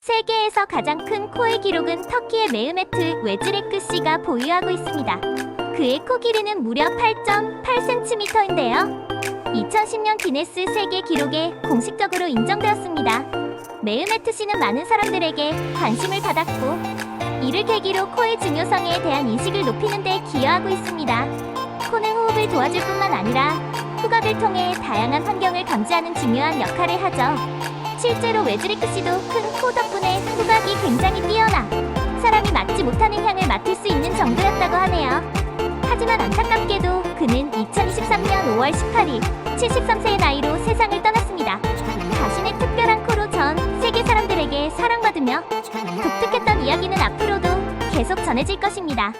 세계에서 가장 큰 코의 기록은 터키의 메흐메트 웨즈레크 씨가 보유하고 있습니다. 그의 코 길이는 무려 8.8cm인데요. 2010년 기네스 세계 기록에 공식적으로 인정되었습니다. 메흐메트 씨는 많은 사람들에게 관심을 받았고, 이를 계기로 코의 중요성에 대한 인식을 높이는 데 기여하고 있습니다. 코는 호흡을 도와줄 뿐만 아니라 후각을 통해 다양한 환경을 감지하는 중요한 역할을 하죠. 실제로 웨즈레크 씨도 큰 코 덕분에 후각이 굉장히 뛰어나 사람이 맡지 못하는 향을 맡을 수 있는 정도였다고 하네요. 하지만 안타깝게도 그는 2023년 5월 18일 73세의 나이로 세상을 떠났습니다. 자신의 특별한 코로 전 세계 사람들에게 사랑받으며 독특했던 이야기는 앞으로도 계속 전해질 것입니다.